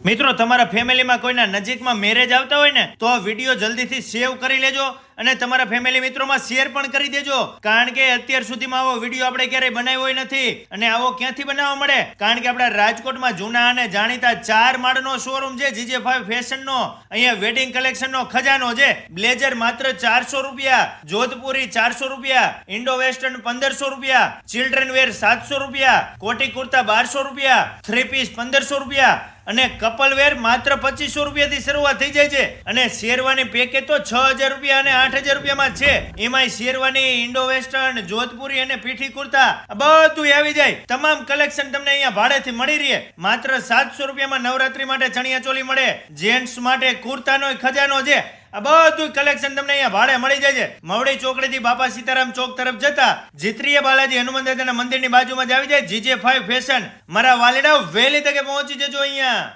મિત્રો તમારા ફેમિલીમાં કોઈના નજીકમાં મેરેજ આવતા હોય ને તો આ વિડીયો જલ્દીથી સેવ કરી લેજો અને તમારા ફેમિલી મિત્રોમાં શેર પણ કરી દેજો, કારણ કે અત્યાર સુધીમાં આવો વિડીયો આપણે ક્યારેય બનાવ્યો નથી. અને આવો ક્યાંથી બનાવવા મળે? કારણ કે આપણા રાજકોટમાં જૂના અને જાણીતા 4 માળનો શોરૂમ છે GJ5 ફેશનનો. અહીંયા વેડિંગ કલેક્શનનો ખજાનો છે. બ્લેઝર માત્ર 400 રૂપિયા, જોધપુરી 400 રૂપિયા, ઇન્ડો વેસ્ટર્ન 1500 રૂપિયા, ચિલ્ડ્રન વેર 700 રૂપિયા, કોટી કુર્તા 1200 રૂપિયા, 3 પીસ 1500 રૂપિયા અને કપલ વેર માત્ર 2500 રૂપિયાથી શરૂઆત થઈ જાય છે. અને શેરવાની પેકેજ તો 6000 રૂપિયા અને 8000 રૂપિયામાં છે. એમાંય શેરવાની, ઇન્ડો વેસ્ટર્ન, જોધપુરી અને પીઠી કુર્તા બધું આવી જાય. તમામ કલેક્શન તમને અહીંયા ભાડેથી મળી રહે. માત્ર 700 રૂપિયામાં નવરાત્રી માટે ચણિયા ચોલી મળે. જેન્ટ્સ માટે કુર્તાનો ખજાનો છે. આ બધું કલેક્શન તમને અહીંયા ભાડે મળી જાય છે. મવડી ચોકડીથી બાપા સીતારામ ચોક તરફ જતા જીત્રીય બાલાજી હનુમાન દાદાના મંદિરની બાજુમાં જ આવી જાય GJ5 ફેશન. મારા વાલીડાઓ વહેલી તકે પહોંચી જજો અહીંયા.